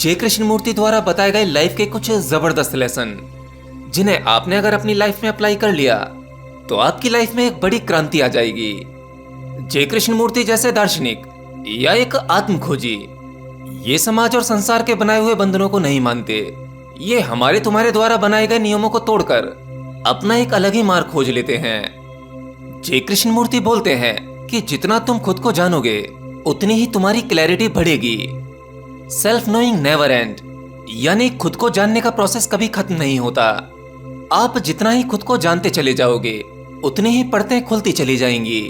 जय कृष्णमूर्ति द्वारा बताए गए लाइफ के कुछ जबरदस्त लेसन, जिन्हें आपने अगर अपनी लाइफ में अप्लाई कर लिया तो आपकी लाइफ में एक बड़ी क्रांति आ जाएगी। जय कृष्णमूर्ति जैसे दार्शनिक या एक आत्मखोजी ये समाज और संसार के बनाए हुए बंधनों को नहीं मानते। ये हमारे तुम्हारे द्वारा बनाए गए नियमों को तोड़कर अपना एक अलग ही मार्ग खोज लेते हैं। जय कृष्णमूर्ति बोलते हैं कि जितना तुम खुद को जानोगे उतनी ही तुम्हारी क्लैरिटी बढ़ेगी। सेल्फ नोइंग नेवर एंड, यानी खुद को जानने का प्रोसेस कभी खत्म नहीं होता। आप जितना ही खुद को जानते चले जाओगे उतनी ही परतें खुलती चली जाएंगी।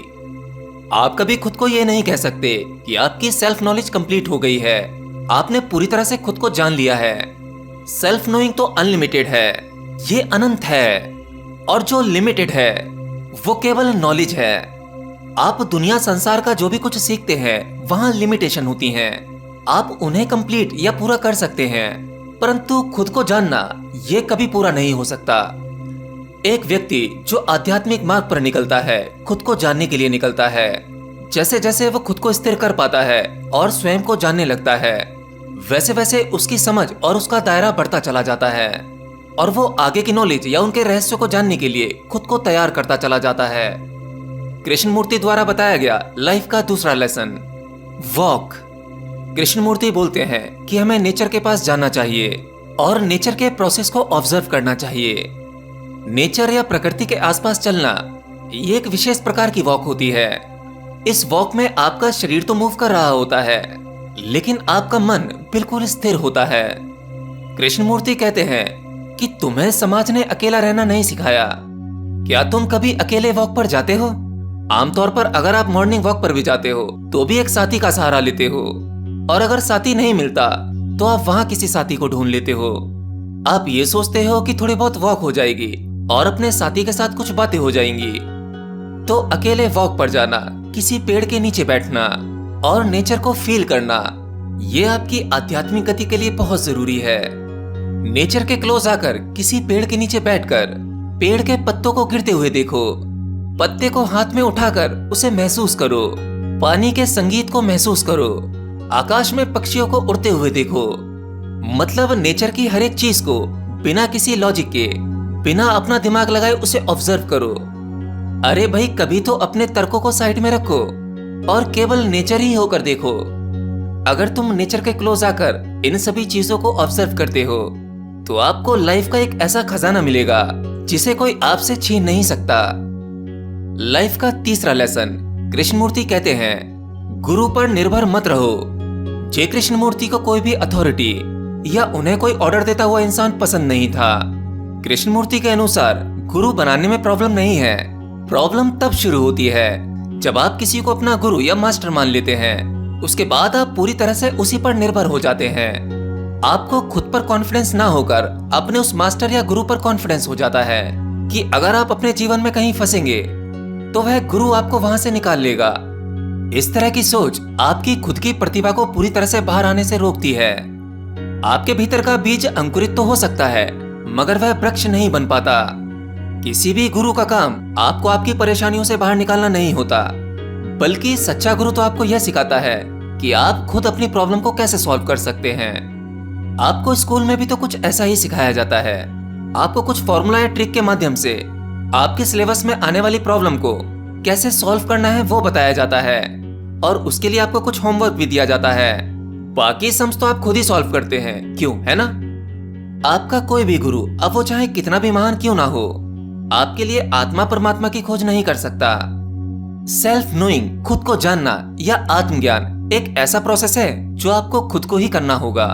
आप कभी खुद को ये नहीं कह सकते कि आपकी सेल्फ नॉलेज कंप्लीट हो गई है, आपने पूरी तरह से खुद को जान लिया है। सेल्फ नोइंग तो अनलिमिटेड है, ये अनंत है, और जो लिमिटेड है वो केवल नॉलेज है। आप दुनिया संसार का जो भी कुछ सीखते हैं वहां लिमिटेशन होती हैं। आप उन्हें कंप्लीट या पूरा कर सकते हैं, परंतु खुद को जानना ये कभी पूरा नहीं हो सकता। एक व्यक्ति जो आध्यात्मिक मार्ग पर निकलता है खुद को जानने के लिए निकलता है। जैसे जैसे वो खुद को स्थिर कर पाता है और स्वयं को जानने लगता है, वैसे वैसे उसकी समझ और उसका दायरा बढ़ता चला जाता है और वो आगे की नॉलेज या उनके रहस्यों को जानने के लिए खुद को तैयार करता चला जाता है। कृष्णमूर्ति द्वारा बताया गया लाइफ का दूसरा लेसन, वॉक। कृष्णमूर्ति बोलते हैं कि हमें नेचर के पास जाना चाहिए और नेचर के प्रोसेस को ऑब्जर्व करना चाहिए। नेचर या प्रकृति के आसपास चलना ये एक विशेष प्रकार की वॉक होती है। इस वॉक में आपका शरीर तो मूव कर रहा होता है, लेकिन आपका मन बिल्कुल स्थिर होता है। कृष्णमूर्ति कहते हैं कि तुम्हें समाज ने अकेला रहना नहीं सिखाया। क्या तुम कभी अकेले वॉक पर जाते हो? आमतौर पर अगर आप मॉर्निंग वॉक पर भी जाते हो तो भी एक साथी का सहारा लेते हो, और अगर साथी नहीं मिलता तो आप वहां किसी साथी को ढूंढ लेते हो। आप ये सोचते हो कि थोड़ी बहुत वॉक हो जाएगी और अपने साथी के साथ कुछ बातें हो जाएंगी। तो अकेले वॉक पर जाना, किसी पेड़ के नीचे बैठना और नेचर को फील करना, ये आपकी आध्यात्मिक गति के लिए बहुत जरूरी है। नेचर के क्लोज आकर किसी पेड़ के नीचे बैठकर पेड़ के पत्तों को गिरते हुए देखो, पत्ते को हाथ में उठाकर उसे महसूस करो, पानी के संगीत को महसूस करो, आकाश में पक्षियों को उड़ते हुए देखो। मतलब नेचर की हर एक चीज को बिना किसी लॉजिक के, बिना अपना दिमाग लगाए उसे ऑब्जर्व करो। अरे भाई, कभी तो अपने तर्कों को साइड में रखो और केवल नेचर ही होकर देखो। अगर तुम नेचर के क्लोज आकर इन सभी चीजों को ऑब्जर्व करते हो तो आपको लाइफ का एक ऐसा खजाना मिलेगा जिसे कोई आपसे छीन नहीं सकता। लाइफ का तीसरा लेसन, कृष्णमूर्ति कहते हैं गुरु पर निर्भर मत रहो। जय कृष्णमूर्ति को कोई भी अथॉरिटी या उन्हें कोई ऑर्डर देता हुआ इंसान पसंद नहीं था। कृष्णमूर्ति के अनुसार गुरु बनाने में प्रॉब्लम नहीं है, प्रॉब्लम तब शुरू होती है जब आप किसी को अपना गुरु या मास्टर मान लेते हैं। उसके बाद आप पूरी तरह से उसी पर निर्भर हो जाते हैं। आपको खुद पर कॉन्फिडेंस ना होकर अपने उस मास्टर या गुरु पर कॉन्फिडेंस हो जाता है कि अगर आप अपने जीवन में कहीं फंसेंगे तो वह गुरु आपको वहां से निकाल लेगा। इस तरह की सोच आपकी खुद की प्रतिभा को पूरी तरह से बाहर आने से रोकती है। आपके भीतर का बीज अंकुरित तो हो सकता है, मगर वह वृक्ष नहीं बन पाता। किसी भी गुरु का काम आपको आपकी परेशानियों से बाहर निकालना नहीं होता, बल्कि सच्चा गुरु तो आपको यह सिखाता है कि आप खुद अपनी प्रॉब्लम को कैसे सॉल्व कर सकते हैं। आपको स्कूल में भी तो कुछ ऐसा ही सिखाया जाता है। आपको कुछ फॉर्मूला या ट्रिक के माध्यम से आपके सिलेबस में आने वाली प्रॉब्लम को कैसे सॉल्व करना है वो बताया जाता है, और उसके लिए आपको कुछ होमवर्क भी दिया जाता है। बाकी सम्स तो आप खुद ही सॉल्व करते हैं, क्यों, है ना? आपका कोई भी गुरु, अब वो चाहे कितना भी महान क्यों ना हो, आपके लिए आत्मा परमात्मा की खोज नहीं कर सकता। सेल्फ नोइंग, खुद को जानना या आत्मज्ञान एक ऐसा प्रोसेस है जो आपको खुद को ही करना होगा।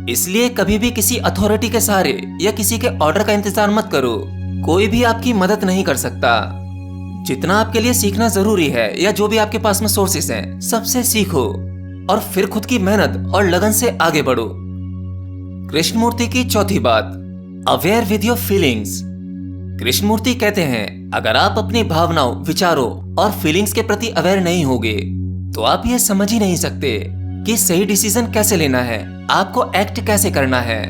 इसलिए कभी भी किसी अथॉरिटी के सहारे या किसी के ऑर्डर का इंतजार मत करो। कोई भी आपकी मदद नहीं कर सकता। जितना आपके लिए सीखना जरूरी है या जो भी आपके पास में सोर्सेस हैं, सबसे सीखो और फिर खुद की मेहनत और लगन से आगे बढ़ो। कृष्णमूर्ति की चौथी बात, aware with your feelings. Krishnamurti कहते हैं अगर आप अपनी भावनाओं, विचारों और फीलिंग्स के प्रति अवेयर नहीं होगे तो आप ये समझ ही नहीं सकते कि सही डिसीजन कैसे लेना है, आपको एक्ट कैसे करना है।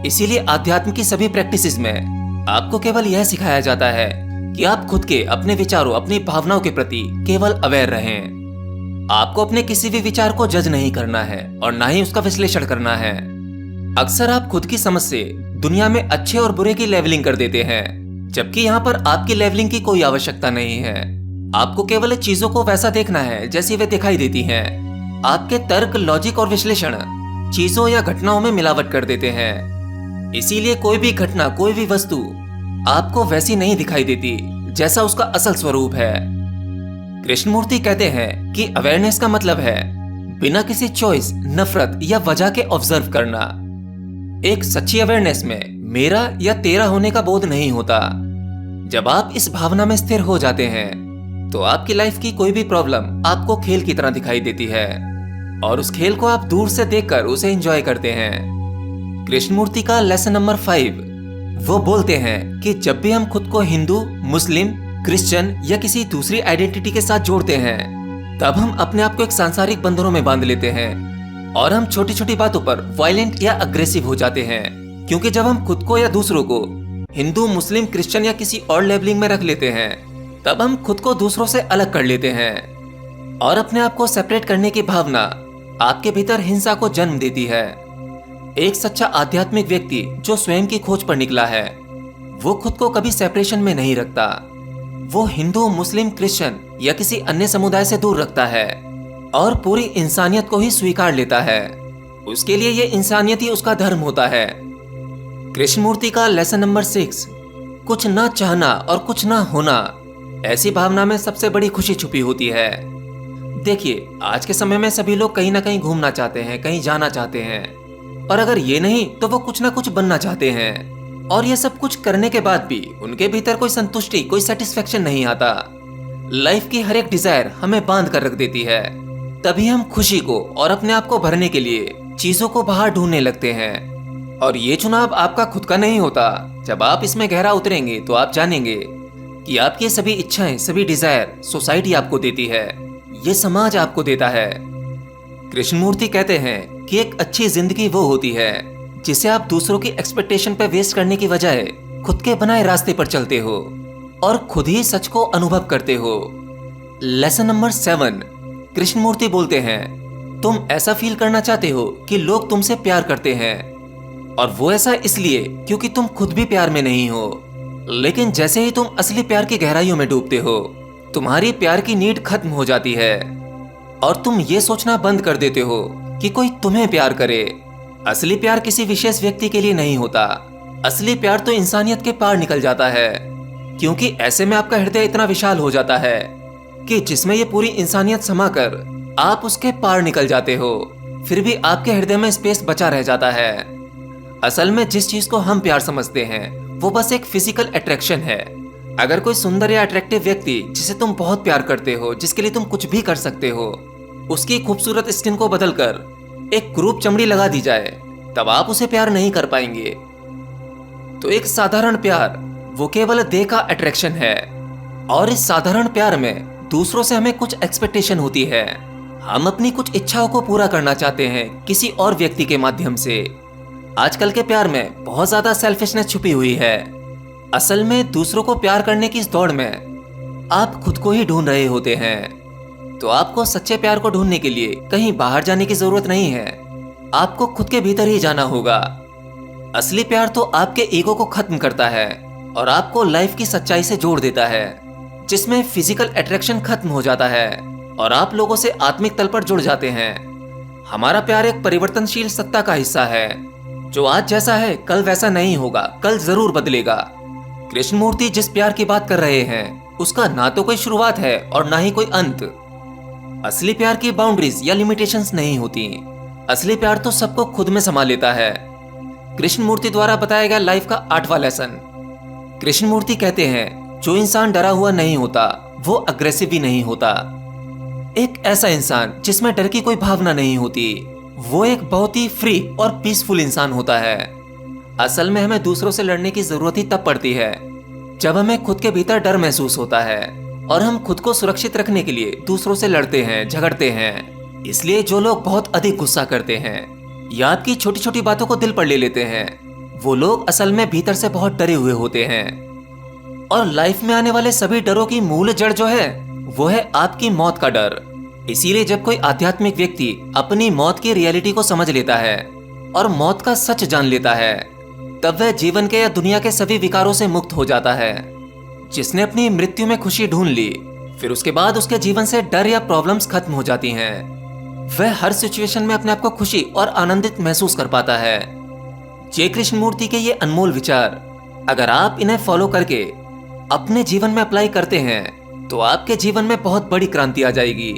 इसीलिए आध्यात्म की सभी प्रैक्टिसेस में आपको केवल यह सिखाया जाता है कि आप खुद के, अपने विचारों, अपनी भावनाओं के प्रति केवल अवेयर रहें। आपको अपने किसी भी विचार को जज नहीं करना है और ना ही उसका विश्लेषण करना है। अक्सर आप खुद की समझ से दुनिया में अच्छे और बुरे की लेवलिंग कर देते हैं, जबकि यहाँ पर आपकी लेवलिंग की कोई आवश्यकता नहीं है। आपको केवल चीजों को वैसा देखना है जैसी वे दिखाई देती हैं। आपके तर्क, लॉजिक और विश्लेषण चीजों या घटनाओं में मिलावट कर देते हैं। इसीलिए कोई भी घटना, कोई भी वस्तु आपको वैसी नहीं दिखाई देती जैसा उसका असल स्वरूप है। कृष्णमूर्ति कहते हैं कि अवेयरनेस का मतलब है बिना किसी चॉइस, नफरत या वजह के ऑब्जर्व करना। एक सच्ची अवेयरनेस में मेरा या तेरा होने का बोध नहीं होता। जब आप इस भावना में स्थिर हो जाते हैं तो आपकी लाइफ की कोई भी प्रॉब्लम आपको खेल की तरह दिखाई देती है और उस खेल को आप दूर से देखकर उसे एंजॉय करते हैं। कृष्णमूर्ति का लेसन नंबर 5 वो बोलते हैं कि जब भी हम खुद को हिंदू, मुस्लिम, क्रिश्चियन या किसी दूसरी आइडेंटिटी के साथ जोड़ते हैं तब हम अपने आप को एक सांसारिक बंधनों में बांध लेते हैं और हम छोटी छोटी बातों पर वायलेंट या अग्रेसिव हो जाते हैं। क्योंकि जब हम खुद को या दूसरों को हिंदू, मुस्लिम, क्रिश्चियन या किसी और लेबलिंग में रख लेते हैं तब हम खुद को दूसरों से अलग कर लेते हैं और अपने आप को सेपरेट करने की भावना आपके भीतर हिंसा को जन्म देती है। एक सच्चा आध्यात्मिक व्यक्ति जो स्वयं की खोज पर निकला है वो खुद को कभी सेपरेशन में नहीं रखता। वो हिंदू, मुस्लिम, क्रिश्चियन या किसी अन्य समुदाय से दूर रखता है और पूरी इंसानियत को ही स्वीकार लेता है। उसके लिए ये इंसानियत ही उसका धर्म होता है। कृष्णमूर्ति का लेसन नंबर 6 कुछ ना चाहना और कुछ ना होना, ऐसी भावना में सबसे बड़ी खुशी छुपी होती है। देखिए, आज के समय में सभी लोग कहीं ना कहीं घूमना चाहते हैं, कहीं जाना चाहते हैं, और अगर ये नहीं तो वो कुछ ना कुछ बनना चाहते हैं। और ये सब कुछ करने के बाद भी उनके भीतर कोई संतुष्टि, कोई सेटिस्फेक्शन नहीं आता। लाइफ की हर एक डिजायर हमें बांध कर रख देती है। तभी हम खुशी को और अपने आप को भरने के लिए चीजों को बाहर ढूंढने लगते हैं। और ये चुनाव आपका खुद का नहीं होता। जब आप इसमें गहरा उतरेंगे तो आप जानेंगे कि आपकी सभी इच्छाएं, सभी डिजायर सोसाइटी आपको देती है, ये समाज आपको देता है। कृष्णमूर्ति कहते हैं कि एक अच्छी जिंदगी वो होती है जिसे आप दूसरों की एक्सपेक्टेशन पे वेस्ट करने की बजाय खुद के बनाए रास्ते पर चलते हो और खुद ही सच को अनुभव करते हो। लेसन नंबर 7 कृष्णमूर्ति बोलते हैं, तुम ऐसा फील करना चाहते हो कि लोग तुमसे प्यार करते हैं और वो ऐसा इसलिए क्योंकि तुम खुद भी प्यार में नहीं हो। लेकिन जैसे ही तुम असली प्यार की गहराइयों में डूबते हो तुम्हारी प्यार की नीड खत्म हो जाती है और तुम ये सोचना बंद कर देते हो कि कोई तुम्हें प्यार करे। असली प्यार किसी विशेष व्यक्ति के लिए नहीं होता। असली प्यार तो इंसानियत के पार निकल जाता है, क्योंकि ऐसे में आपका हृदय इतना विशाल हो जाता है कि जिसमें ये पूरी इंसानियत समाकर आप उसके पार निकल जाते हो, फिर भी आपके हृदय में स्पेस बचा रह जाता है। असल में जिस चीज को हम प्यार समझते हैं वो बस एक फिजिकल अट्रैक्शन है। अगर कोई सुंदर या अट्रैक्टिव व्यक्ति जिसे तुम बहुत प्यार करते हो, जिसके लिए तुम कुछ भी कर सकते हो, उसकी खूबसूरत स्किन को बदलकर एक क्रूप चमड़ी लगा दी जाए तब आप उसे प्यार नहीं कर पाएंगे। तो एक साधारण प्यार वो केवल देह का अट्रैक्शन है और इस साधारण प्यार में दूसरों से हमें कुछ एक्सपेक्टेशन होती है। हम अपनी कुछ इच्छाओं को पूरा करना चाहते हैं किसी और व्यक्ति के माध्यम से। आजकल के प्यार में बहुत ज्यादा सेल्फिशनेस छुपी हुई है। असल में दूसरों को प्यार करने की इस दौड़ में आप खुद को ही ढूंढ रहे होते हैं। तो आपको सच्चे प्यार को ढूंढने के लिए कहीं बाहर जाने की जरूरत नहीं है, आपको खुद के भीतर ही जाना होगा। असली प्यार तो आपके ईगो को खत्म करता है और आपको लाइफ की सच्चाई से जोड़ देता है, जिसमें फिजिकल अट्रैक्शन खत्म हो जाता है और आप लोगों से आत्मिक तल पर जुड़ जाते हैं। हमारा प्यार एक परिवर्तनशील सत्ता का हिस्सा है। जो आज जैसा है कल वैसा नहीं होगा, कल जरूर बदलेगा। कृष्णमूर्ति जिस प्यार की बात कर रहे हैं उसका ना तो कोई शुरुआत है और ना ही कोई अंत। असली प्यार की बाउंड्रीज या लिमिटेशंस नहीं होती। असली प्यार तो सबको खुद में समा लेता है। कृष्णमूर्ति द्वारा बताया गया लाइफ का 8वां लेसन। कृष्णमूर्ति कहते हैं, जो इंसान डरा हुआ नहीं होता वो अग्रेसिव भी नहीं होता। एक ऐसा इंसान जिसमें डर की कोई भावना नहीं होती वो एक बहुत ही फ्री और पीसफुल इंसान होता है। असल में हमें दूसरों से लड़ने की जरूरत ही तब पड़ती है जब हमें खुद के भीतर डर महसूस होता है और हम खुद को सुरक्षित रखने के लिए दूसरों से लड़ते हैं, झगड़ते हैं। इसलिए जो लोग बहुत अधिक गुस्सा करते हैं या आपकी छोटी छोटी बातों को दिल पर ले लेते हैं, वो लोग असल में भीतर से बहुत डरे हुए होते हैं। और लाइफ में आने वाले सभी डरों की मूल जड़ जो है वो है आपकी मौत का डर। इसीलिए जब कोई आध्यात्मिक व्यक्ति अपनी मौत की रियलिटी को समझ लेता है और मौत का सच जान लेता है, तब वह जीवन के या दुनिया के सभी विकारों से मुक्त हो जाता है। जिसने अपनी मृत्यु में खुशी ढूंढ ली, फिर उसके बाद उसके जीवन से डर या प्रॉब्लम्स खत्म हो जाती हैं। वह हर सिचुएशन में अपने आप को खुशी और आनंदित महसूस कर पाता है। जय कृष्णमूर्ति के ये अनमोल विचार अगर आप इन्हें फॉलो करके अपने जीवन में अप्लाई करते हैं तो आपके जीवन में बहुत बड़ी क्रांति आ जाएगी।